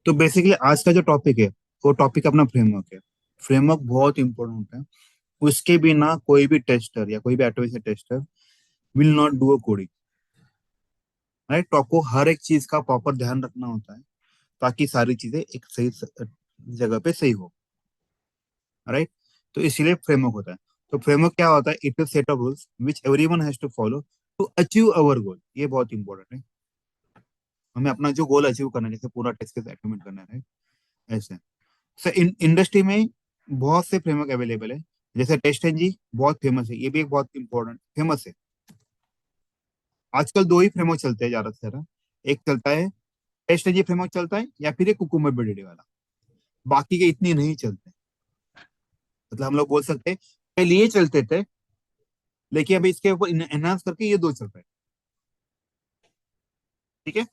तो बेसिकली आज का जो टॉपिक है वो टॉपिक अपना फ्रेमवर्क है। फ्रेमवर्क बहुत इंपॉर्टेंट होता है। उसके बिना कोई भी टेस्टर या कोई भी automation tester will not do a coding. Right, तो आपको हर एक चीज का प्रॉपर ध्यान रखना होता है ताकि सारी चीजें एक सही जगह पे सही हो। राइट, तो इसीलिए फ्रेमवर्क होता है। तो फ्रेमवर्क क्या होता है? It is set of rules which everyone has to follow to achieve our goal. ये बहुत इंपॉर्टेंट है। हमें अपना जो गोल अचीव करना है, जैसे पूरा टेस्ट केस ऑटोमेट करना है, ऐसे। सर इंडस्ट्री में बहुत से फ्रेमवर्क अवेलेबल है। जैसे टेस्ट एनजी बहुत फेमस है, ये भी एक बहुत इंपॉर्टेंट फेमस है। आजकल दो ही फ्रेमवर्क चलते हैं ज्यादा से ज्यादा। एक चलता है टेस्ट एनजी फ्रेमवर्क चलता है, या फिर एक कुकुम्बर बीडीडी वाला। बाकी के इतने नहीं चलते। मतलब हम लोग बोल सकते हैं पहले ये चलते थे, लेकिन अभी इसके ऊपर एनहांस करके ये दो चल रहे हैं। ठीक है,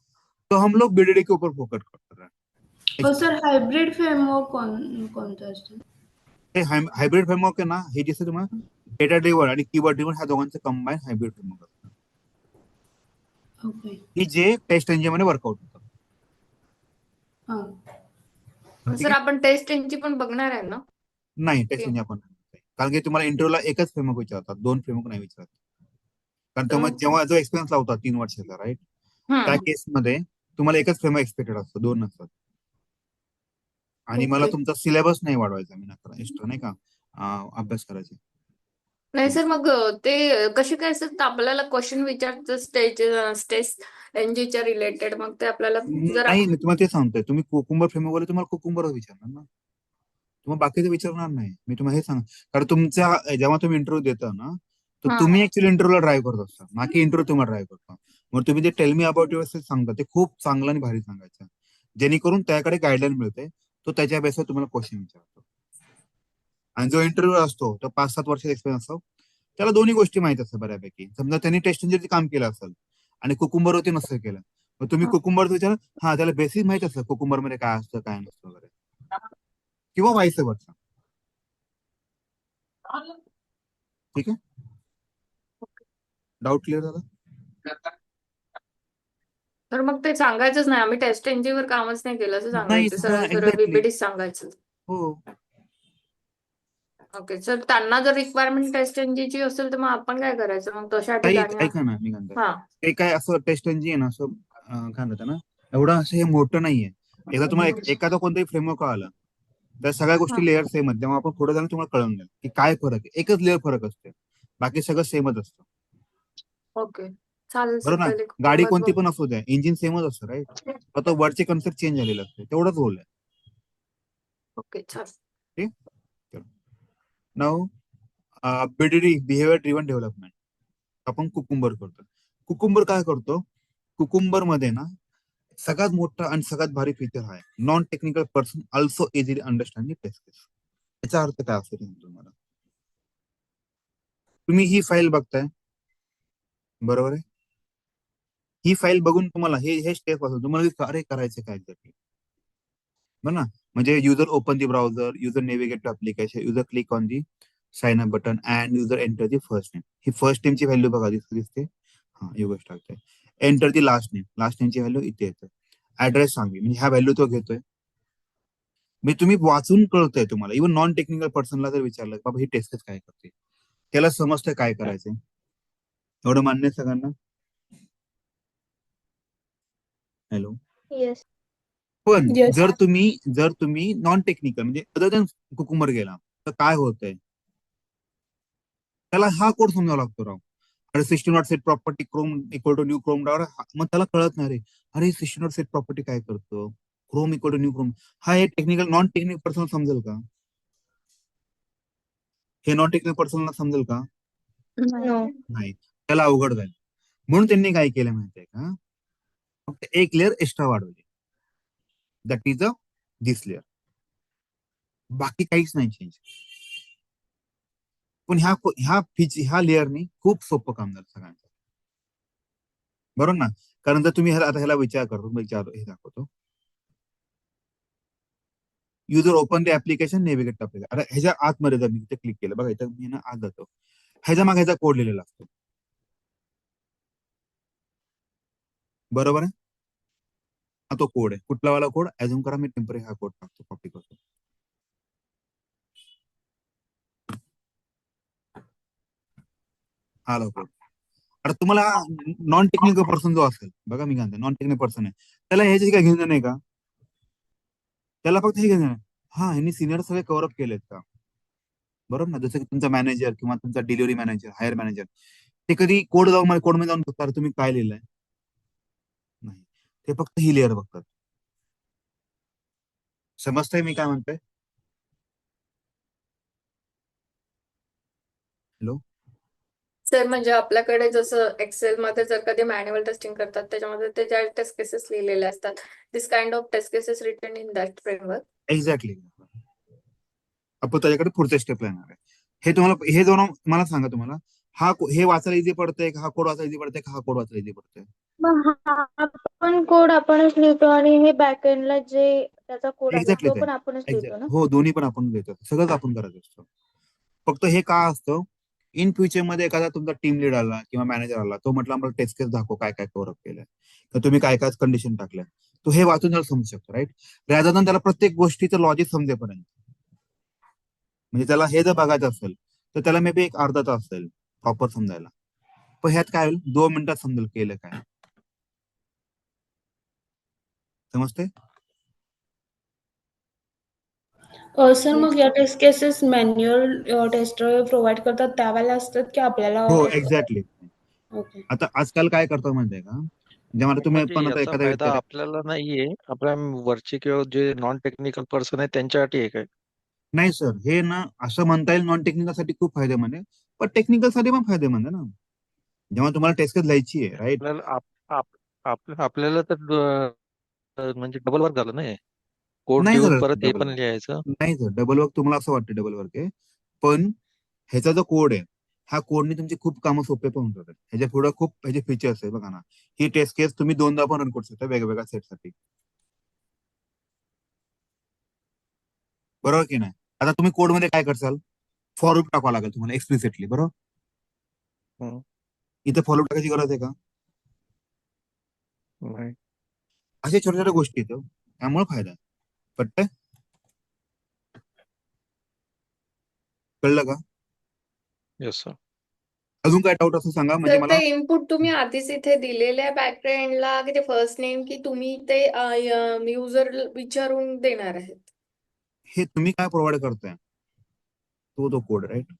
तो हम लोग बीडीडी के ऊपर फोकस कर रहे हो सर, हायब्रिड फ्रेमवर्क कोणतं असतं? हैं। हायब्रिड फ्रेमवर्क आहे ना, हे जसं तुम्हाला डेटा ड्रिव्हन आणि कीवर्ड ड्रिव्हन ह्या दोघांचं कंबाईन हायब्रिड फ्रेमवर्क असतं, ओके. की जे टेस्ट एंजिन मध्ये वर्कआउट होतं. हां. ठीक सर आहे. आपण टेस्ट यांची पण बघणार आहे ना? नाही, टेस्ट की एंजिन आपण नाही म्हणत. कारण की तुम्हाला इंटरव्ह्यूला एकच फ्रेमवर्क विचारतात, दोन फ्रेमवर्क नाही विचारत. कारण तर तेव्हा मग जेव्हा जो एक्सपिरियन्स लावतात 3 वर्षाचा, राईट, त्या हम्म केसमध्ये तुम्हाला एकच फ्रेमवर्क एक्सपेक्टेड असतं, दोन नसतात. आणि मला ओके. तुमचा सिलेबस नाही वाढवायचा, मी नका एक्स्ट्रा नाही का अभ्यास करायचे. नाही सर, मग ते कसे काय सर आपल्याला क्वेश्चन विचारतं स्टेज एनजीच्या रिलेटेड, मग ते आपल्याला जर नाही, मी तुम्हाला ते सांगतोय, तुम्ही कुकुंबर फ्रेमवर्क तुम्हाला कुकुंबर विचारणार ना, तुम्हाला बाकीचं विचारणार नाही. मी तुम्हाला हे सांग, कारण तुमच्या जेव्हा तुम्ही इंटरव्ह्यू देता ना, तर हा तुम्ही ऍक्च्युअली इंटरव्ह्यूला ड्राईव्ह करत असता, ना की इंटरव्ह्यू तुम्हाला ड्राईव्ह करता. मग तुम्ही जे tell me about your self सांगता ते खूप चांगलं आणि भारी सांगायचं, जेणेकरून त्याकडे गाईडलाईन मिळते. तो त्याच्या बेसवर तुम्हाला क्वेश्चन विचारतो. आणि जो इंटरव्ह्यू असतो तो 5-7 वर्षाचा एक्सपिरियन्स असतो, त्याला दोन्ही गोष्टी माहित असतात बऱ्यापैकी. समजा त्यांनी टेस्ट इंजिनचं काम केलं असेल आणि कुकुंबरवरती नसेल केलं, मग तुम्ही हा. कुकुंबर विचार, हा त्याला बेसिक माहित असतं कुकुंबर मध्ये काय असतं काय नसतं वगैरे, किंवा व्हाईस वर्सा. ठीक आहे, डाऊट क्लिअर झाला? तर मग ते सांगायचंच नाही, आम्ही टेस्ट एनजीवर कामच नाही केलं असं नाही, सांगायचं, हा सरळ सरळ एक्झॅक्टली. बीबीडीच सांगायचं. हो. ओके सर, त्यांना जर रिक्वायरमेंट टेस्ट एनजीची असेल तर मग आपण काय करायचं मग तशा काही ठिकाणी? ऐका ना, मी म्हणतो हा ते काय असं टेस्ट इंजिन असं काय म्हणतात ना, एवढं असं हे मोठं नाहीये. एकदा तुम्हाला एखादा कोणताही फ्रेमवर्क आला, त्या सगळ्या हा गोष्टी लेअर सेम आहेत, तेव्हा आपण पुढे जाऊन तुम्हाला कळून जाईल की काय फरक आहे. एकच लेअर फरक असते, बाकी सगळं सेमच असतं. ओके चालेल सर, बरोबर ना? पहिले गाडी कुटुंबात कोणती बघ. पण असू द्या, इंजिन सेमच असतं, राईट. फक्त वरचे कन्सेप्ट चेंज झालेले असते, तेवढंच रोल आहे. ओके चालेल. ठीक. नाव बीडीडी, बिहेवियर ड्रिव्हन डेव्हलपमेंट, आपण कुकुंबर करतो. कुकुंबर काय करतो? कुकुंबर मध्ये ना सगळ्यात मोठा आणि सगळ्यात भारी फीचर आहे, non technical person also easily understand test case. याचा अर्थ काय असतो तुम्हाला? तुम्ही ही फाईल बघताय, बरोबर आहे. ही फाईल बघून तुम्हाला हे हे स्टेप असतो, तुम्हाला अरे करायचं काय एक्झॅक्टली, बरं ना. म्हणजे user open the browser, user navigate to application, user click on the sign up button and user enter the first name. ही फर्स्ट नेमची व्हॅल्यू बघा दिसते. हा योगेश टाकतोय. एंटर दी लास्ट नेमची व्हॅल्यू इथे येते. ऍड्रेस सांगली म्हणजे ह्या व्हॅल्यू तो घेतोय. मी तुम्ही वाचून कळतंय तुम्हाला. इव्हन नॉन टेक्निकल पर्सनला जर विचारलं बाबा ही टेस्ट काय करते, त्याला समजतंय काय करायचंय. एवढं मान्य आहे सगळ्यांना? हॅलो. येस. पण येस. जर तुम्ही नॉन टेक्निकल म्हणजे अदर दॅन कुकुंबर गेला, तर काय होतंय, त्याला हा कोड समजावा लागतो राव. अरे system not set property Chrome equal to new Chrome dot, मग त्याला कळत नाही रे. अरे सिस्टम नॉट सेट प्रॉपर्टी काय करतो, Chrome equal to new Chrome. हा हे टेक्निकल नॉन टेक्निकल पर्सन समजेल का? हे नॉन टेक्निकल पर्सनला समजेल का? नो. नाही, त्याला अवघड जाईल. म्हणून त्यांनी काय केलं माहितीये का, फक्त एक लेअर एक्स्ट्रा वाढवली, that is a this layer. बाकी काहीच नाही चेंज. पण ह्या लेअरनी खूप सोपं काम झालं सगळ्यांचं, बरोबर ना. कारण जर तुम्ही आता ह्याला हे दाखवतो, user open the application navigate application. अरे ह्याच्या आतमध्ये जर मी इथे क्लिक केलं बघा, इथं मी ना आत जातो, ह्याच्या मागे ह्याचा कोड लिहिलेला असतो, बरोबर आहे. हा तो कोड आहे. कुठला वाला कोड अझ्युम करा, मी टेम्पररी हा कोड टाकतो, कॉपी करतो. हा कोड. आता तुम्हाला नॉन टेक्निकल पर्सन जो असेल बघा, मी काय म्हणतो नॉन टेक्निकल पर्सन आहे, त्याला ह्याचे काय घेऊन नाही का, त्याला फक्त हे घेऊन हा ह्यांनी सिनियर सगळे कव्हर अप केलेत का, बरोबर ना. जसं की तुमचा मॅनेजर किंवा तुमचा डिलिव्हरी मॅनेजर, हायर मॅनेजर, ते कधी कोडमध्ये जाऊन बघतात तुम्ही काय लिहिलंय, नाही. ते फक्त ही लेअर बघतात. समजतंय मी काय म्हणतोय? हॅलो. सर म्हणजे आपल्याकडे जसं एक्सेल मध्ये जर कधी मॅन्युअल टेस्टिंग करतात त्याच्यामध्ये ते ज्या टेस्ट केसेस लिहिलेले असतात, this kind of test cases written in that framework. Exactly. आपण त्याच्याकडे पुढच्या स्टेपला येणार आहे. हे तुम्हाला हे दोन मला सांगा, तुम्हाला हे वाचायला इझी पडतंय का, हा कोड वाचायला इझी पडतंय का, हा कोड वाचायला इझी पडतंय? मग हा पण कोड आपणच लिहितो आणि हे बॅकएंडला जे त्याचा कोड आहे एक्झॅक्टली तो ते पण आपणच लिहितो ना. हो, दोन्ही पण आपण देतो, सगळंच आपण करायचं असतं. फक्त हे का असतं, इन फ्युचर मध्ये एखादा तुमचा टीम लीड आला किंवा मॅनेजर आला, तो म्हटलं आम्हाला टेस्ट केस दाखव, काय काय कव्हर अप केलंय, तर तुम्ही काय काय कंडिशन टाकल्या, तो हे वाचून त्याला समजू शकतो, राईट. रॅदर दॅन त्याला प्रत्येक गोष्टीचं लॉजिक समजेपर्यंत. म्हणजे त्याला हे जर बघायचं असेल तर त्याला मे बी एक अर्धा तास असेल प्रॉपर समजायला, पण ह्यात काय होईल, 2 मिनिटात समजेल केलं काय. समजते? सर मग या test cases manual tester provide करतात त्यावेळेला असतात की आपल्याला? हो, एक्झॅक्टली. ओके. आता आजकाल काय करतो माहितीये का, जेव्हा तुम्ही म्हणजे पण आता याचा एखादा फायदा व्यक्ती, आपल्याला नाहीये, आपल्या वरचे किंवा जे नॉन टेक्निकल पर्सन आहे त्यांच्यासाठी आहे काय? नाही सर, हे ना असं म्हणता येईल नॉन टेक्निकल साठी खूप फायदेमंद आहे, पण टेक्निकल साठी पण फायदेमंद आहे ना. जेव्हा तुम्हाला टेस्ट केस लिहायची आहे, राईट. आपल्याला आपल्याला तर म्हणजे डबल वर्क झालं नाही, कोड नाही लिहून सर परत हे डबल पण वर्क, लिहायचं. नाही सर डबल वर्क तुम्हाला असं वाटतं डबल वर्क आहे, पण ह्याचा जो कोड आहे, ह्या कोडने तुमची खूप कामं सोपे पण होतात. ह्याच्या पुढे खूप ह्याचे फीचर्स आहे बघा ना. ही टेस्ट केस तुम्ही 2दा पण रन करू शकता वेगवेगळ्या सेटसाठी, बरोबर की नाही. आता तुम्ही कोडमध्ये काय करसाल, फॉर लूप टाकावं लागेल तुम्हाला एक्सप्लिसिटली, बरोबर. हं, इथे फॉर लूप टाकायची गरज आहे का? नाही. अशा छोट्या छोट्या गोष्टी आहेत, त्यामुळे फायदा आहे. पटतंय? कळलं का? Yes sir. अजून काय डाऊट असं सांगा, म्हणजे तर मला. ते इनपुट तुम्ही आधीच इथे दिलेल्या बॅकएंडला की ते फर्स्ट नेम की तुम्ही ते युजर विचारून देणार आहेत? हे तुम्ही काय प्रोव्हाइड करताय, तो कोड, राईट.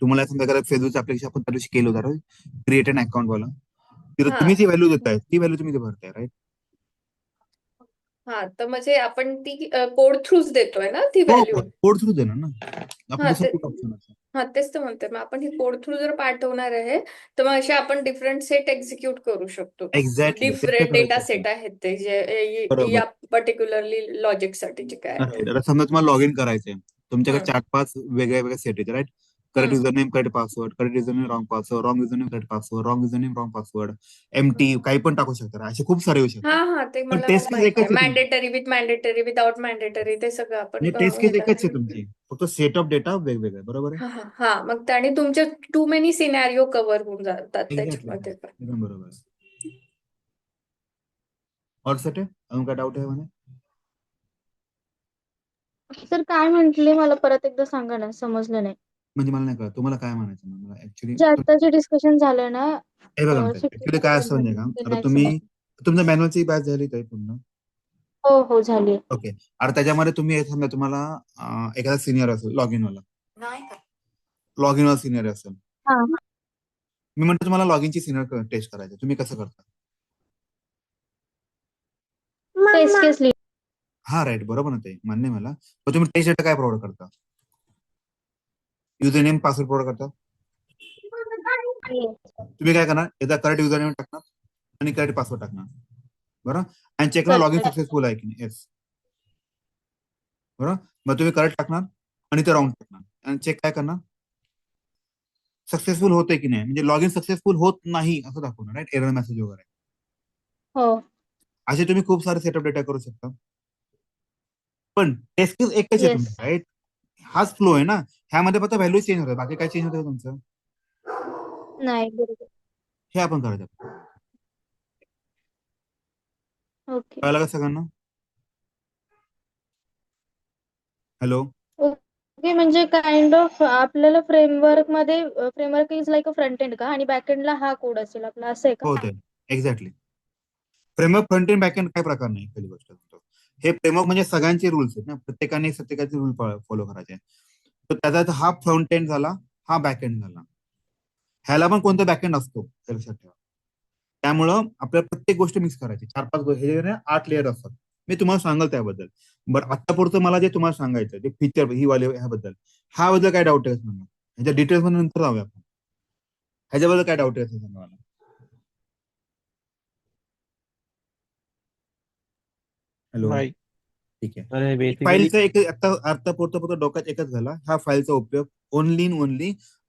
तुम्हाला समजा एखादा फेसबुकचं ऍप्लिकेशन आपण त्या दिवशी केलं होतं, क्रिएट अन अकाउंट वाला, तिथं हा तुम्ही जी व्हॅल्यू देताय ती व्हॅल्यू तुम्ही इथे भरताय, राईट. हा, तर म्हणजे आपण ती कोड थ्रूच देतोय ना ती हो, व्हॅल्यू? कोड थ्रू देणार ना, आपण हा दुसरं ते कुठं ऑप्शन असेल. हा तेच तर म्हणते, मग आपण ही कोड थ्रू जर पाठवणार आहे तर मग असे आपण डिफरंट सेट एक्झिक्यूट करू शकतो. एक्झॅक्टली तेच तर डिफरंट डेटा करायचं सेट होतं. आहेत ते जे बरोबर. या पर्टिक्युलरली लॉजिक साठीचे काय आहेत. Right. आता समजा तुम्हाला लॉग इन करायचंय, तुमच्याकडे हम्म, 4-5 वेगळ्या वेगळ्या सेट आहेत, right. Correct hmm. User name, correct password, correct user name, wrong password, wrong user name, correct password, wrong user name, wrong password, empty, काही पण टाकू शकता, असे खूप सारे येऊ हा शकतात. हा, ते पण मला टेस्ट केस माहिती एकच आहे. आहे तुमची. मॅन्डेटरी विदाउट मॅन्डेटरी ते सगळं आपण म्हणजे टेस्ट केस ह्याच्यात. एकच आहे तुमची, फक्त सेट ऑफ डेटा वेगवेगळे, बरोबर आहे. हा हा हा, मग त्याने तुमचे टू मेनी सिनॅरिओ कव्हर होऊन जातात एक्झॅक्टली, त्याच्यामध्ये पण. एकदम बरोबर आहे. और सेट आहे, अजून काय डाऊट आहे म्हणे? सर काय म्हंटले मला परत एकदा सांगा ना, समजलं नाही. म्हणजे मला नाही कळत तुम्हाला काय म्हणायचं, मला ऍक्च्युली. जे आता जे डिस्कशन झालं ना, हे बघा ऍक्च्युली काय 60% असतं म्हणजे का, ते आता नाही तुम्ही समजलं. तुमच्या मॅन्युअलची बॅच झाली काय पूर्ण? हो हो झाली. ओके. आता त्याच्यामध्ये तुम्ही समजा तुम्हाला एखादा सिनियर असेल लॉग इन वाला, नाही का? लॉग इन वाला सिनियर असेल, हा, मी म्हणतो तुम्हाला लॉग इनची सिनियर टेस्ट करायची, तुम्ही कसं करता? टेस्ट केस लिहिली. हा राईट, बरोबर ना, ते मान्य आहे मला. तर तुम्ही टेस्ट डेटा काय प्रोव्हाइड करता? युजर नेम, पासवर्ड प्रोव्हाइड करता. तुम्ही काय करणार, एकदा करेक्ट युजर नेम टाकणार आणि करेक्ट पासवर्ड टाकणार, बरोबर, आणि check log in correct. Successful आहे की नाही, येस, बरोबर. मग तुम्ही करेक्ट टाकणार आणि ते रॉंग टाकणार आणि चेक काय करणार, सक्सेसफुल होते की नाही, म्हणजे लॉग इन सक्सेसफुल होत नाही असं दाखवणार, राईट, एरर मेसेज वगैरे. हो. असे तुम्ही खूप सारे सेटअप डेटा करू शकता, पण टेस्ट केस एकच आहे येस. तुमची, राईट. हाच फ्लो आहे ना, ह्यामध्ये फक्त व्हॅल्यू चेंज होतात, बाकी काय चेंज होतं तुमचं, नाही बरोबर. हे आपण करायचं. ओके कळलं का सगळ्यांना? हॅलो. ओके म्हणजे काइंड ऑफ आपल्याला framework is like a front end का आणि बॅक एंडला हा कोड असेल आपला असं आहे का? हो ते exactly. Framework front end back end काय प्रकार नाही, पहिली गोष्ट सांगतो. हे फ्रेमवर्क म्हणजे सगळ्यांचे रुल्स आहेत ना, प्रत्येकाचे रूल फॉलो करायचे. तर त्याचा हा फ्रंट एंड झाला, हा बॅक एंड झाला. ह्याला पण कोणता बॅक एंड असतो हे लक्षात ठेवा. त्यामुळं आपल्याला प्रत्येक गोष्ट मिक्स करायची. 4-5 हे ना 8 लेअर असतात. मी तुम्हाला सांगाल त्याबद्दल. बरं आता पुढचं मला जे तुम्हाला सांगायचं ते फीचर ही वाले ह्याबद्दल काय डाऊट आहे सांगा. ह्याच्या डिटेल्स मध्ये नंतर जाऊया आपण. ह्याच्याबद्दल काय डाऊट आहे सांगा मला. हॅलो. नाही. ठीक आहे. अरे बेसिकली फाईलचा एक आता अर्थपुरतं फक्त डोक्यात एकच झाला. ह्या फाईलचा उपयोग ओनली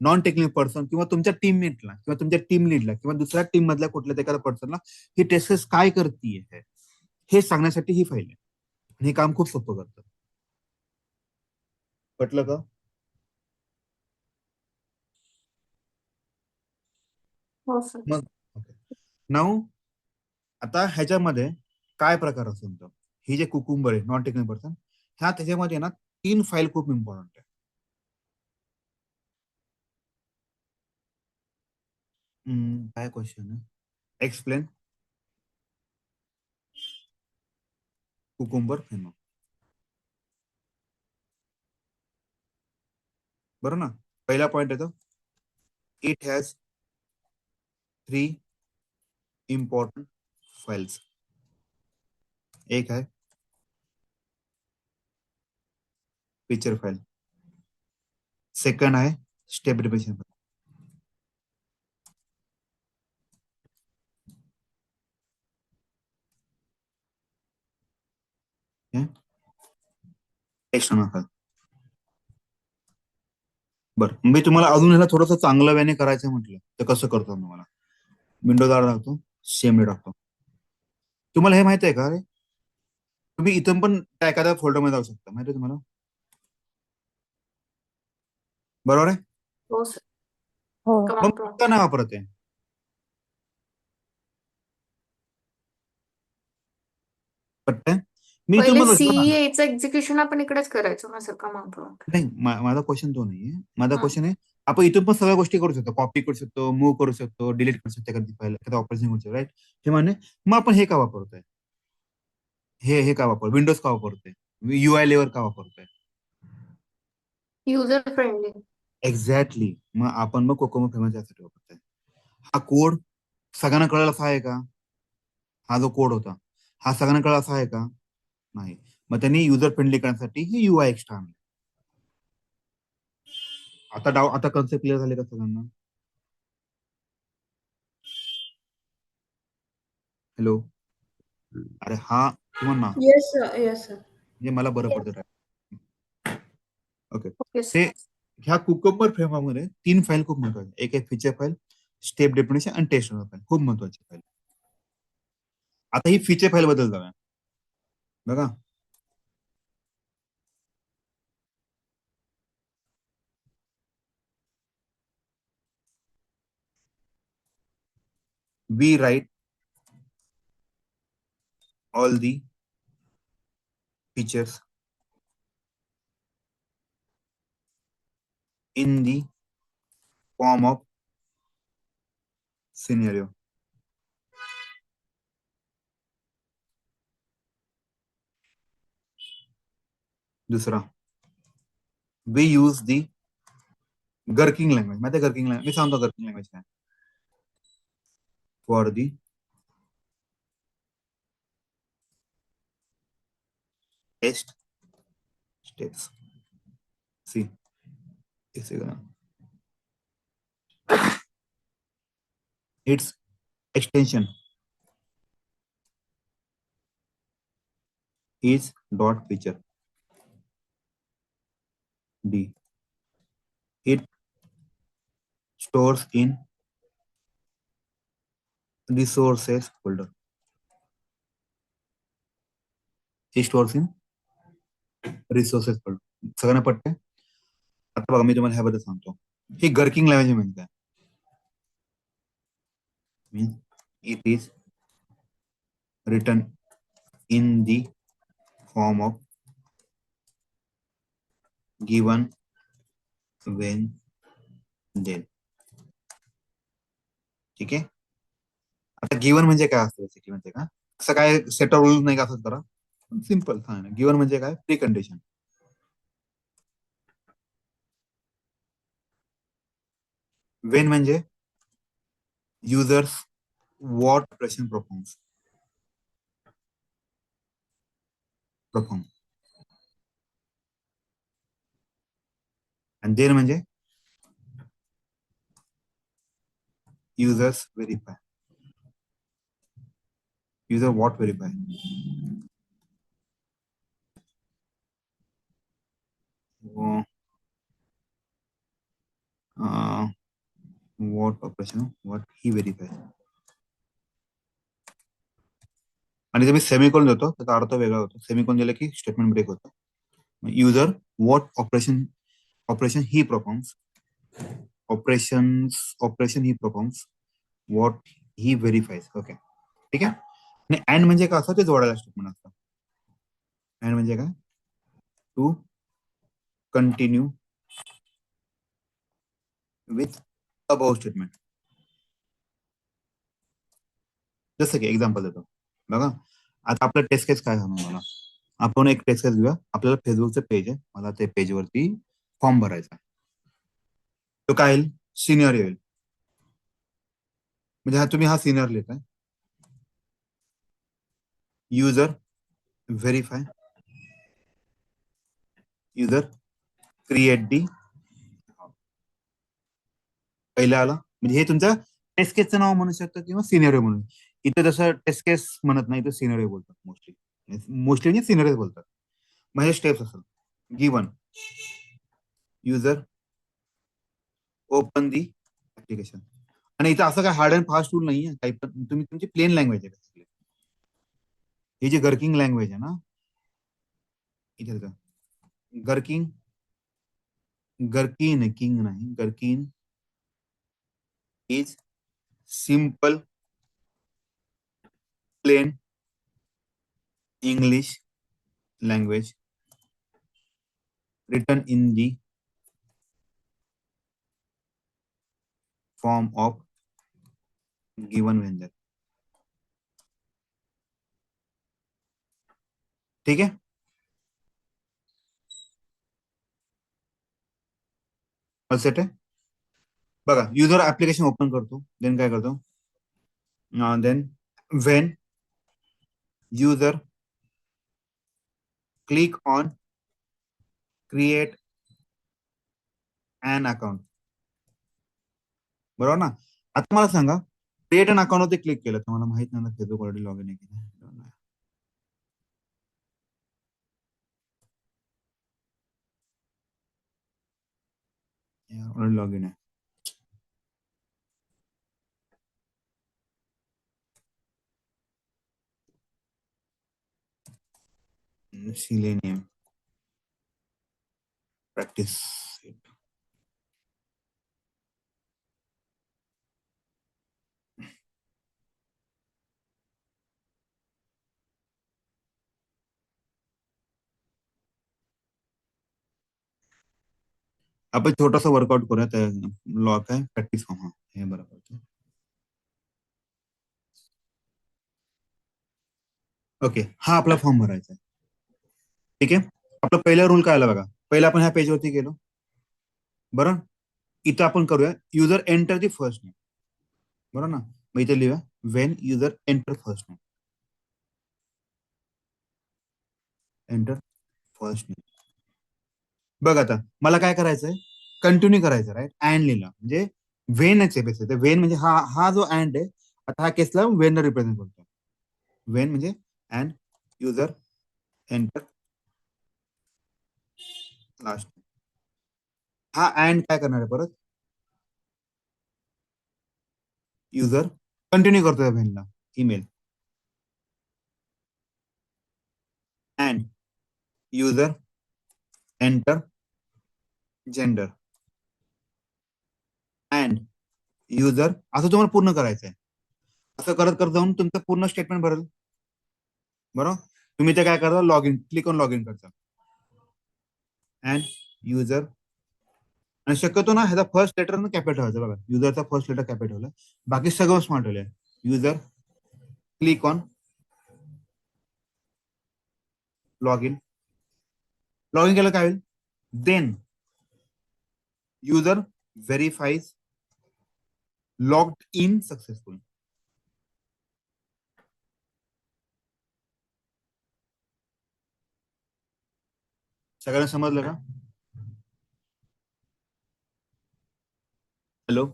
नॉन टेक्निकल पर्सन किंवा तुमच्या टीममेटला किंवा तुमच्या टीम लीडला किंवा दुसऱ्या टीम मधल्या कुठल्या एखाद्या पर्सनला ही टेस्ट काय करतीये हे सांगण्यासाठी ही फाईल आहे. आणि हे काम खूप सोपं करतं. पटलं का? हो सर. मग नाऊ आता ह्याच्यामध्ये काय प्रकार असतो, ही जे कुकुंबर आहे नॉन टेक्निकल पर्सन, त्याच्यामध्ये ना 3 फाईल खूप इम्पॉर्टंट आहे. काय क्वेश्चन आहे? Explain cucumber framework. बरं ना. पहिला पॉइंट येतो, इट हॅज 3 इम्पॉर्टंट फाइल्स. एक है पिक्चर फाइल, सेकंड है step repetition file. External file. बरं मी तुम्हाला अजून ह्याला थोडंसं चांगलं वेने करायचं म्हटलं तर कसं करतो तुम्हाला. विंडो दार टाकतो, सेम टाकतो. तुम्हाला हे माहिती आहे का रे, तुम्ही इथून पण त्या एखाद्या फोल्डर मध्ये जाऊ शकता, माहिती आहे तुम्हाला. बरोबर आहे. हो सर. हो मग कमांड प्रॉम्प्ट. का नाही वापरत आहे? पटतंय. मी पहिले तुम्हाला सीईएचं एक्झिक्युशन आपण इकडेच करायचो ना सर, कमांड प्रॉम्प्ट. नाही, माझा क्वेश्चन तो नाहीये. माझा हा. क्वेश्चन आहे, आपण इथून पण सगळ्या गोष्टी करू शकतो. कॉपी करू शकतो, मूव्ह करू शकतो, डिलीट करू शकतो एखादी फाईल, एखादा ऑपरेशन करू शकतो, राईट. हे मान्य. मग आपण हे का वापरतोय? हे का वापरतो? विंडोज का वापरतोय? UI लेवर का वापरतोय? User friendly. एक्झॅक्टली. मग कोकोमो फ्रेमवर्क यासाठी वापरतोय. हा कोड सगळ्यांना कळायला असा आहे का? हा जो कोड होता हा सगळ्यांना कळायला असा आहे का? नाही. मग त्यांनी युजर फ्रेंडली करण्यासाठी ही UI एक्स्ट्रा आणली. आता कन्सेप्ट क्लिअर झाले का सगळ्यांना? हॅलो. अरे हा तुम्हाला ना येस सर, येस सर. म्हणजे मला बरं पडतं. ओके. ओके ते सर. ह्या कुकंबर फ्रेमवर्क मध्ये 3 फाईल खूप महत्वाच्या. एक आहे फीचर फाईल, स्टेप डेफिनेशन आणि टेस्ट फाईल. खूप महत्वाची फाईल. आता ही फीचर फाईल बद्दल जाऊया. बघा, we write all the features in the form of scenario. दूसरा, we use the Gherkin language. माहिती आहे गर्किंग लँग्वेज? मी सांगतो गर्किंग लँग्वेज काय. For the test steps. See its extension is dot feature. D, it stores in resources folder. It stores in resources folder. सगळ्यांना पटतंय? आता बघा मी तुम्हाला ह्याबद्दल सांगतो. ही गर्किंग लँग्वेज म्हणजे काय? Means it is written in the form of given, when, then. ठीक आहे. आता गिवन म्हणजे काय असतं बेसिकली म्हणजे का असं काय सेट ऑफ रूल नाही का असं करा सिम्पल सांग. गिवन म्हणजे काय प्री कंडिशन. वेन म्हणजे users what operation perform and then म्हणजे users verify. User what verify? What operation what he verify. आणि जर मी सेमिकोलन देतो त्याचा अर्थ वेगळा होतो. सेमिकोलन दिलं की स्टेटमेंट ब्रेक होतं. User what operation he performs operation he performs what he verifies. Okay ठीक आहे. आणि अँड म्हणजे काय असतं ते जोडायला स्टेटमेंट असतं. अँड म्हणजे काय to continue with about statement. जसं की एक्झाम्पल देतो बघा. आता आपलं टेस्ट केस काय झालं मला आपण एक टेस्ट केस घेऊया. आपल्याला फेसबुकचं पेज आहे. मला ते पेजवरती फॉर्म भरायचा आहे. तो काय येईल सिनियर येईल. म्हणजे हा तुम्ही हा सिनियर लिहिताय. User verify user create the पहिला आला म्हणजे हे तुमचं टेस्ट केसचं नाव म्हणू शकतं किंवा सिनियर म्हणून. इथं जसं टेस्ट केस म्हणत नाही तर सिनियर बोलतात मोस्टली म्हणजे सिनियर बोलतात. मग हे स्टेप्स असेल गिवन युजर ओपन दी ऍप्लिकेशन. आणि इथं असं काय हार्ड अँड फास्ट रूल नाहीये. काही पण तुम्ही तुमची प्लेन लँग्वेज आहे. ही जी गर्किंग लँग्वेज आहे ना इथे गर्किंग गर्किन किंग नाही Gherkin is simple plain English language written in the form of given when then. ठीक आहे. सेट आहे बघा. युजर ऍप्लिकेशन ओपन करतो देन काय करतो then when user click on create an account. बरोबर ना. आता मला सांगा क्रिएट अन अकाउंट वरती क्लिक केलं तर मला माहित नाही फेसबुक ऑलरेडी लॉग इन केलं. ऑलरेडी लॉग इन आहे. Selenium practice. आपण छोटासा वर्कआउट करूया. त्या लॉक आहे प्रॅक्टिस फॉर्म. हा हे बरोबर. ओके हा आपला फॉर्म भरायचा आहे. ठीक आहे. आपला पहिला रूल काय आला बघा. पहिला आपण ह्या पेजवरती गेलो बरं. इथं आपण करूया user enter the first name. बरोबर ना. मग इथे लिहूया Wien user enter first name. Enter first name. बघ आता मला काय करायचंय कंटिन्यू करायचं राईट. अँड लिहिला म्हणजे वेनच आहे बेसिक. वेन म्हणजे हा हा जो अँड आहे आता हा केसला वेन रिप्रेझेंट करतो. वेन म्हणजे अँड युजर एंटर लास्ट. हा अँड काय करणार आहे परत युजर कंटिन्यू करतोय वेनला email and user enter gender and user. असं तुम्हाला पूर्ण करायचं आहे. असं करत करत जाऊन तुमचं पूर्ण स्टेटमेंट भरेल. बरोबर. तुम्ही ते काय करता, log in, click on log in करता अँड युजर, आणि शक्यतो ना ह्याचा फर्स्ट लेटर ना कॅपिटल ठेवायचा बघा, युजरचा फर्स्ट लेटर कॅपिटल ठेवला, बाकी सगळं स्मॉल ठेवलंय. User, click on log in. Log in केलं काय होईल, then user verifies logged in successful. सगळ्यांना समजलं का? Hello.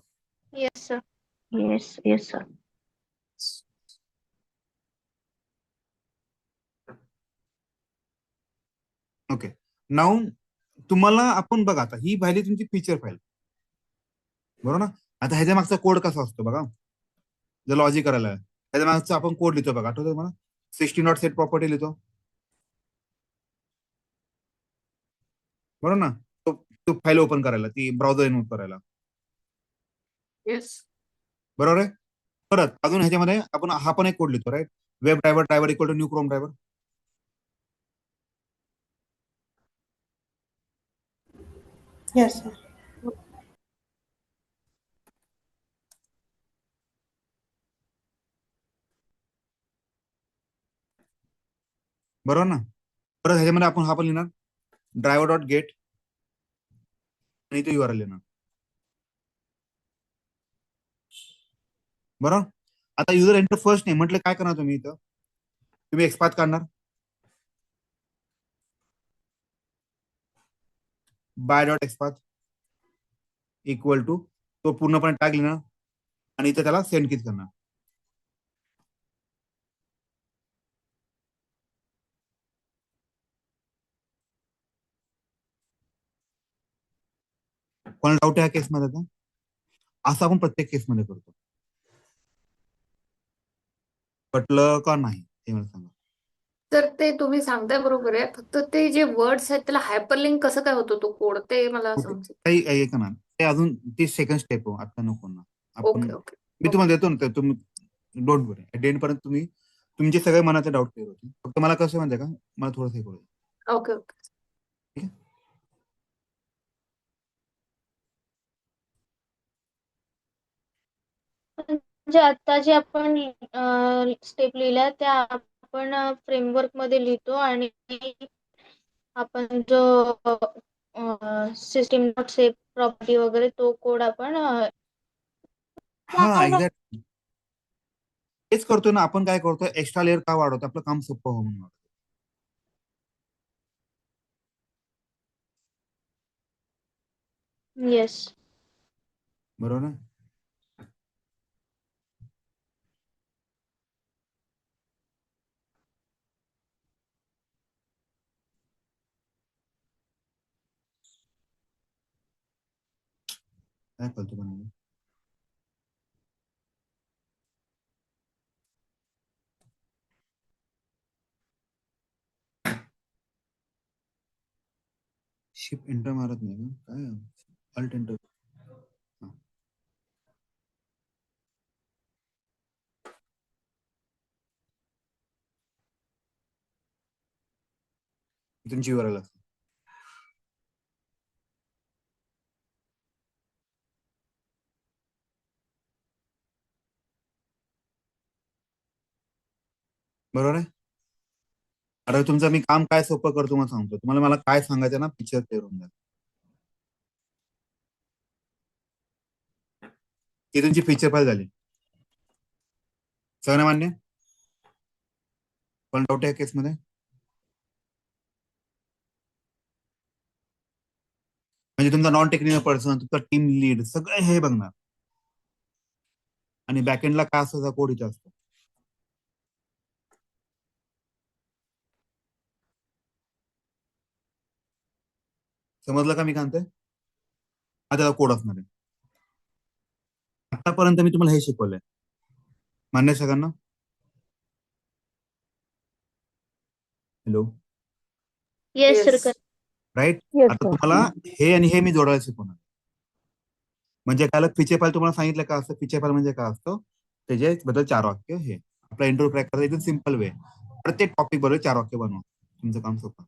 Yes sir. Yes, sir. Okay. Now तुम्हाला आपण बघा, आता ही पाहिली तुमची फीचर फाईल, बरोबर ना. आता ह्याच्या मागचा कोड कसा असतो बघा, जर लॉजिक करायला ह्याच्या मागचा आपण कोड लिहितो बघा, आठवतो तुम्हाला, 16 नॉट सेट प्रॉपर्टी लिहितो, बरोबर ना. तो फाईल ओपन करायला, ती ब्राउझर इनवोक करायला, येस. बरोबर आहे. परत अजून ह्याच्यामध्ये आपण हा पण एक कोड लिहितो, right. Web driver equal to new Chrome driver. Yes, sir. बरोबर ना. परत ह्याच्यामध्ये आपण हा पण लिहिणार, ड्रायव्हर डॉट गेट, आणि तो युआरएल लिहिणार, बरोबर. आता युजर एंटर फर्स्ट नाही म्हटलं काय करणार तुम्ही, इथं तुम्ही एक्सपाथ काढणार, by dot XPath equal to, तो पूर्णपणे टॅग लिहिणार आणि इथं त्याला सेंड किट करणार. कोणाला डाऊट आहे केसमध्ये? आता असं आपण प्रत्येक केसमध्ये करतो. पटलं का नाही हे मला सांगा. तर ते तुम्ही सांगताय बरोबर आहे, फक्त ते जे वर्ड्स आहेत त्याला हायपरलिंक कसं काय होतो तो कोड, ते मला समजेल. काही ऐका ना, ते अजून ती सेकंड स्टेप हो, आता नको ना. आपण ओके ओके मी तुम्हाला देतो ना, तुम्ही डोंट वरी, ऍट एंड पर्यंत तुम्ही तुमचे सगळे मनाचे डाऊट क्लिअर होतील. फक्त मला कसं माहिती का, मला थोडंसं हे करू द्या. Okay okay. ठीक आहे. म्हणजे आता जे आपण स्टेप लिहिल्या त्या आपण फ्रेमवर्क मध्ये लिहितो आणि आपण जो सिस्टीम डॉट सेव्ह प्रॉपर्टी वगैरे तो कोड आपण हा एक्झॅक्ट तेच करतोय ना आपण. काय करतोय, एक्स्ट्रा लेअर का वाढवतो, आपलं काम सोपं हो म्हणून. येस. बरोबर ना. काय करतो पण शिप एंटर मारत नाही का काय, अल्ट एंटर. तुमची URL असते. बरोबर आहे. आता तुमचं मी काम काय सोपं करतो मग सांगतो तुम्हाला, मला काय सांगायचं ना, पिक्चर क्लिअर होऊन जाईल. ही तुमची फीचर फाईल झाली, सगळं मान्य. पण डाऊट आहे केसमध्ये? म्हणजे तुमचा नॉन टेक्निकल पर्सन, तुमचा टीम लीड सगळं हे बघणार, आणि बॅकएंडला काय असतो कोड इथे असतो. समजलं का मी काय म्हणतोय? हा त्याचा कोड असणार आहे. आतापर्यंत मी तुम्हाला हे शिकवलंय, मान्य सगळ्यांना? Hello. Yes sir. Yes. Right. Yes, आता sir. तुम्हाला हे आणि हे मी जोडायला शिकवणार. म्हणजे त्याला फीचर फाईल तुम्हाला सांगितलं का असतं, फीचर फाईल म्हणजे काय असतं, त्याच्या बद्दल 4 वाक्य. हे आपला इंटरव्ह्यू क्रॅक करायचा एकदम सिम्पल वे. प्रत्येक टॉपिक बरोबर 4 वाक्य बनवा. तुमचं काम सोपं.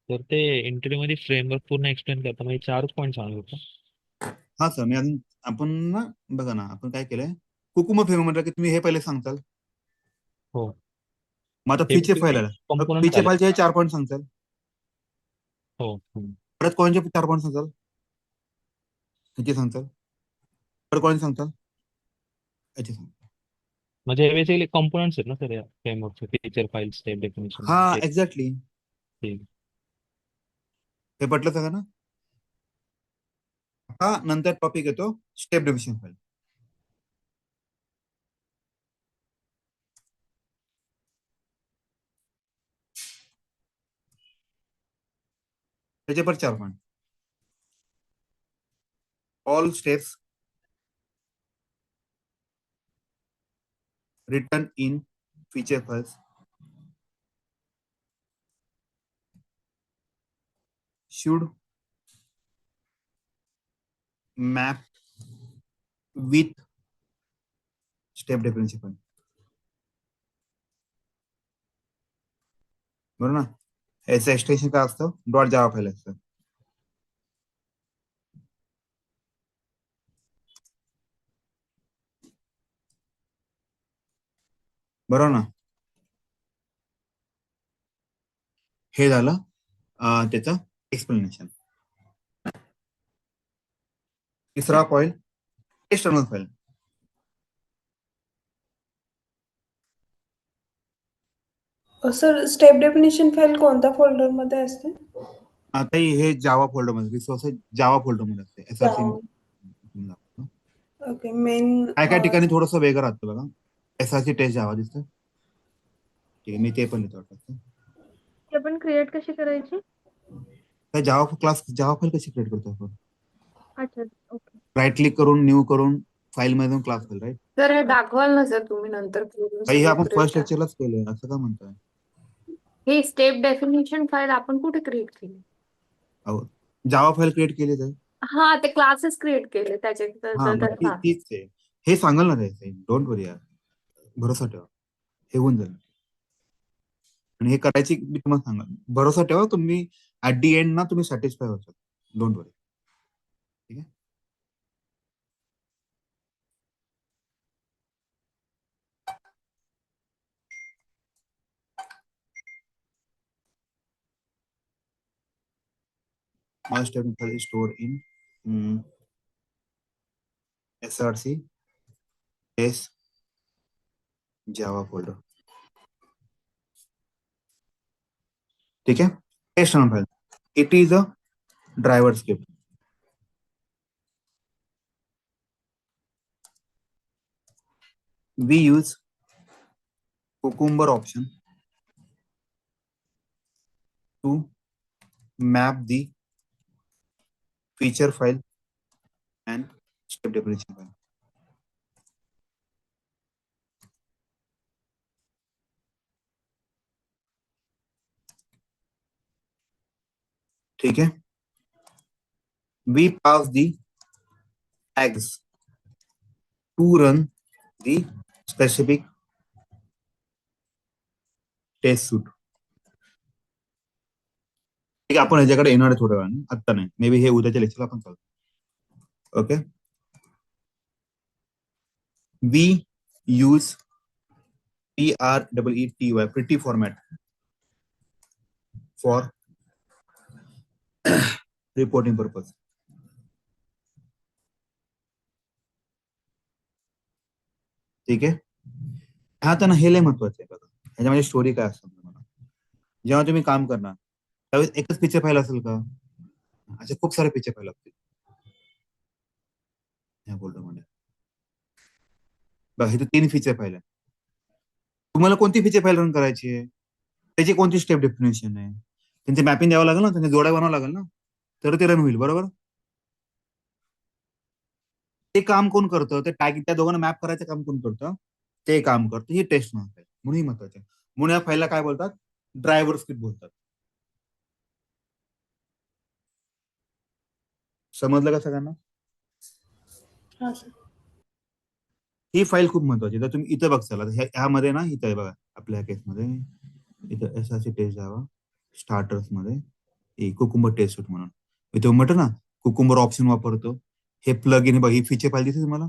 तर ते इंटरव्ह्यू मध्ये फ्रेमवर्क पूर्ण एक्सप्लेन करता म्हणजे 4च पॉईंट सांगू का? हा सर, मी अजून आपण ना बघा ना, आपण काय केलंय, कुकुम फ्रेम म्हटलं की तुम्ही हे पहिले सांगताल. हो. मग आता हे फीचर फाईल आला, component फीचर आले. फाईलचे 4 पॉईंट सांगताल. हो. परत कोणचे 4 पॉईंट सांगताल, ह्याचे सांगताल. परत कोणचे सांगताल, ह्याचे सांगताल. म्हणजे बेसिकली कॉम्पोनंट्स आहेत ना सर या फ्रेमवर्कचे, फीचर फाईल, स्टेप डेफिनेशन. हा एक्झॅक्टली. हे पटलं सगळं ना. हा नंतर टॉपिक येतो स्टेप डेफिनेशन फाईल. त्याचे पण 4 point. All steps written in feature files should map with step definition file. बरोबर ना. याचं एक्सटेन्शन काय असतं, डॉट जावा फाईल असतं. बरोबर ना. हे झालं त्याचं एक्सप्लेनेशन. तिसरा point external file. Sir step definition file कोणत्या फोल्डर मध्ये असते? आता हे जावा फोल्डर मध्ये, रिसोर्स जावा फोल्डर मध्ये असते. एसआरसी. ओके. मेन काय काय ठिकाणी थोडस वेगळं राहतं बघा. एसआरसी टेस्ट जावा दिसतं. ठीक आहे, मी ते पण लिहितो. ती आपण क्रिएट कशी करायची? तर जावा क्लास, जावा फाईल कशी क्रिएट करतो आपण, अच्छा, ओके. राईट क्लिक करून न्यू करून फाईल मध्ये क्लास फाईल, राईट. तर हे दाखवाल ना सर तुम्ही नंतर करून काही हे सगळं आपण फर्स्ट create. लेक्चरलाच केलंय, असं का म्हणताय. हे स्टेप डेफिनेशन फाईल आपण कुठे क्रिएट केली? जावा फाईल क्रिएट केली तर हा, ते क्लासेस क्रिएट केले त्याचे हा, मग तीच आहे. हे सांगाल ना रे, डोंट वरी यार, भरोसा ठेवा, हे होऊन जाईल. आणि हे करायची मी तुम्हाला सांगाल, भरोसा ठेवा, तुम्ही ऍट दी एंड ना तुम्ही सॅटिस्फाय होतात. डोंट वरी. ठीक आहे. My step file is stored in src test java folder. ठीक है. External file, it is a driver script. We use cucumber option to map the feature file and step definition file. ठीक है. We pass the tags to run the specific test suite. ठीक आहे, आपण ह्याच्याकडे येणार आहे थोड्या वेळाने, आत्ता नाही, मे बी हे उद्याच्या लेक्चरला आपण चालू. Okay. We use PREETY pretty format for reporting purpose. ठीक आहे. हा तर ना, हे लय महत्वाचं आहे बघा. ह्याच्यामध्ये स्टोरी काय असतं तुम्हाला, जेव्हा तुम्ही काम करणार त्यावेळेस एकच पिक्चर फाईल असेल का, असे खूप सारे पिक्चर फाईल असतील ह्या फोल्डरमध्ये. बघा, इथे 3 फीचर फाईल आहे. तुम्हाला कोणती फीचर फाईल रन करायची आहे, त्याची कोणती स्टेप डेफिनेशन आहे, त्यांचे मॅपिंग द्यावं लागेल ना, त्यांचे जोड्या बनावं लागेल ना, तर ते रन होईल. बरोबर. ते काम कोण करतं, ते टॅग त्या दोघांना मॅप करायचं काम कोण करतं, ते काम करतं. ही टेस्ट म्हणतात, म्हणून महत्वाचं आहे. म्हणून या फाईलला काय बोलतात, ड्रायव्हर स्क्रिप्ट बोलतात. समजलं का सगळ्यांना? हा सर. ही फाईल खूप महत्वाची. तर तुम्ही इथं बघाल ह्यामध्ये ना, इथं आहे बघा आपल्या केसमध्ये, इथं एसआरसी टेस्ट जावा स्टार्टर्स मध्ये कुकुंबर टेस्ट सूट म्हणून इथे म्हटलं ना, कुकुंबर ऑप्शन वापरतो. हे प्लग इन बघा, ही फीचर फाईल दिसते तुम्हाला,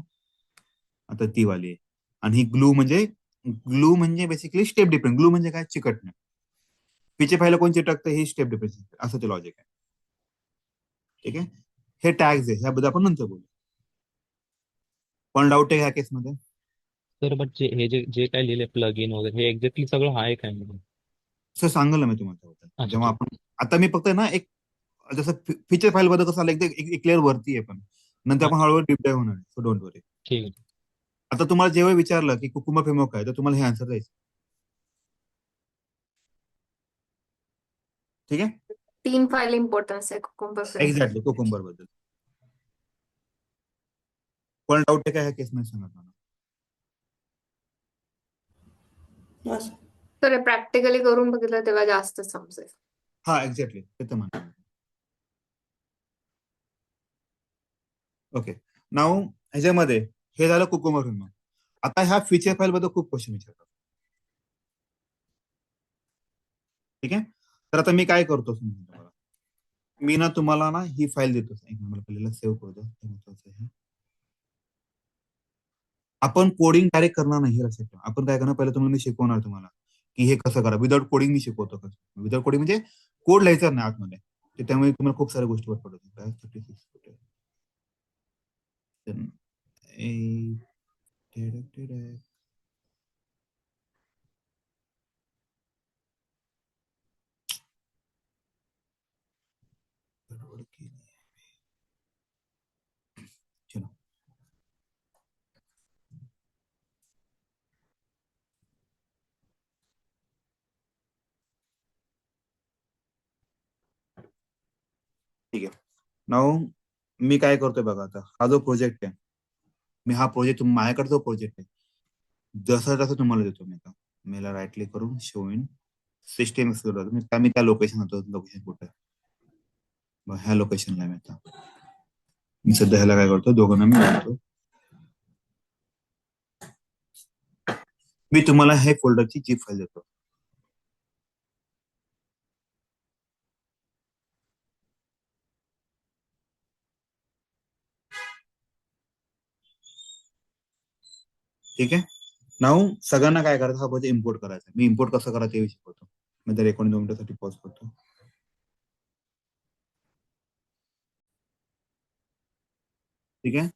आता ती वाली आहे. आणि ही ग्लू म्हणजे बेसिकली स्टेप डिफरन्स. ग्लू म्हणजे काय, चिकटणे. फीचर फाईल कोण चिकटतं, ही स्टेप डिफरन्स, असं ते लॉजिक आहे. ठीक आहे, हे टॅग्स आहे, ह्याबद्दल आपण नंतर बोलू. पण डाऊट आहे ह्या केसमध्ये? सर बट हे जे जे काय लिहिले प्लग इन वगैरे हे एक्झॅक्टली सगळं आहे काय म्हणजे? सर सांगेल ना मी तुम्हाला त्याबद्दल. अच्छा जेव्हा ठीक आपण आता मी फक्त ना एक जसं फीचर फाईल बद्दल कसं आलं एक क्लिअर वरती आहे, पण नंतर हा आपण हळूहळू डीप डाईव्ह होणार आहे. सो डोंट वरी. ठीक आहे. आता तुम्हाला जेव्हा विचारलं की कुकुंबर फ्रेमवर्क काय, तर तुम्हाला हे आन्सर द्यायचं. ठीक आहे, 3 फाईल इम्पॉर्टन्स आहे कुकुंबर फ्रेमवर्क. एक्झॅक्टली कुकुंबर बद्दल. पण डाऊट आहे का ह्या केसमध्ये, सांगा मला. तर प्रॅक्टिकली करून बघितलं तेव्हा जास्त समजेल. हा एक्झॅक्टली, ते तर म्हणतो. ओके, नाव ह्याच्यामध्ये हे झालं कुकुंबर फ्रेमवर्क. आता ह्या फीचर फाईल बद्दल खूप क्वेश्चन विचारतात. ठीक आहे, तर आता मी काय करतो तुम्हाला, मी ना तुम्हाला ना ही फाईल देतो. एक मला पहिल्याला सेव्ह करतो, हे महत्वाचं आहे. आपण कोडिंग डायरेक्ट करणार नाही, हे लक्षात ठेवा. आपण काय करणार, पहिलं तुम्हाला मी शिकवणार तुम्हाला की हे कसं करा. विदाउट कोडिंग मी शिकवतो कसं. विदाउट कोडिंग म्हणजे कोड लिहायचा नाही आतमध्ये, तर त्यामुळे तुम्हाला खूप साऱ्या गोष्टीवर पडतो. काय 36 कुठे? गडबड केली. चलो, ठीक आहे. नाव मी काय करतोय बघा, आता हा जो प्रोजेक्ट आहे, मी हा प्रोजेक्ट माझ्याकडे जो प्रोजेक्ट आहे, जसं जसं तुम्हाला देतो मी. आता मला राईट क्लिक करून शो इन सिस्टम मी त्या लोकेशन होतो. लोकेशन कुठे आहे? बघा, ह्या लोकेशनला मी आता मी सध्या ह्याला काय करतो, दोघांना मी बोलतो. मी तुम्हाला हे फोल्डरची जीप फाईल देतो. ठीक आहे, नाव सगळ्यांना काय करायचं, हा प्रोजेक्ट इम्पोर्ट करायचा. मी इम्पोर्ट कसं करायचं ते शिकवतो. मी तर 1-2 मिनिटासाठी पॉज करतो. ठीक आहे,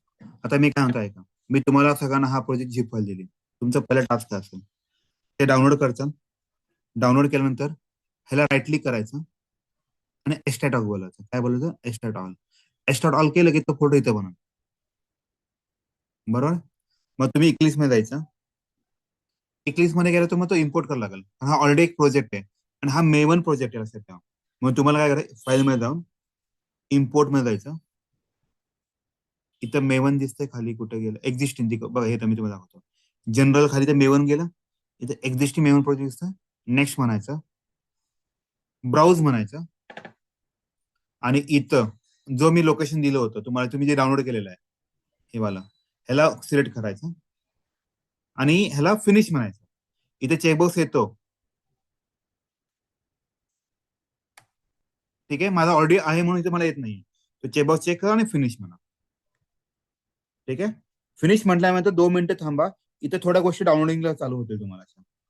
आता मी काय म्हणतो ऐका, मी तुम्हाला सगळ्यांना हा प्रोजेक्ट झिप फाईल दिली. तुमचा पहिला टास्क काय असेल, ते डाउनलोड करायचं. डाउनलोड केल्यानंतर ह्याला राईट क्लिक करायचं आणि एक्स्ट्रॅक्ट ऑल बोलायचं. काय बोलायचं, एक्स्ट्रॅक्ट ऑल. एक्स्ट्रॅक्ट ऑल केलं की तो फोटो इथं बनवा. बरोबर, मग तुम्ही इक्लिप्स मध्ये जायचं. इक्लिप्स मध्ये गेला तर मग तो इम्पोर्ट करावा लागेल. हा ऑलरेडी एक प्रोजेक्ट आहे आणि हा मेवन प्रोजेक्ट आहे लक्षात ठेवा. मग तुम्हाला काय करायचं, फाईल मध्ये जाऊन इम्पोर्ट मध्ये जायचं. इथं मेवन दिसतंय खाली, कुठे गेलं एक्झिस्टिंग, बघा हे तर मी तुम्हाला दाखवतो. जनरल खाली तर मेवन गेलं, इथे एक्झिस्टिंग मेवन प्रोजेक्ट दिसतं. नेक्स्ट म्हणायचं, ब्राउज म्हणायचं, आणि इथं जो मी लोकेशन दिलं होतं तुम्हाला, तुम्ही जे डाउनलोड केलेलं आहे हे वाला, ह्याला सिलेक्ट करायचं आणि ह्याला फिनिश म्हणायचं. इथे चेकबॉक्स येतो. ठीक आहे, माझा ऑलरेडी आहे म्हणून इथे मला येत नाही. तो चेकबॉक्स चेक करा आणि फिनिश म्हणा. ठीक आहे, फिनिश म्हटल्यानंतर 2 मिनिटं थांबा. इथे थोड्या गोष्टी डाउनलोडिंगला चालू होतील तुम्हाला.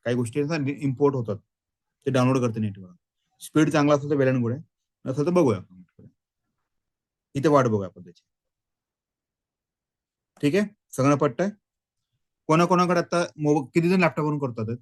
काही गोष्टी इम्पोर्ट होतात, ते डाउनलोड करते नेटवर. स्पीड चांगला असेल तर वेळ गुड आहे, नसेल तर बघूया आपण. इथे वाट बघूया आपण त्याची. ठीक आहे, सगळं पटतंय? कोणाकोणाकडे आता किती जण लॅपटॉपवरून करतात?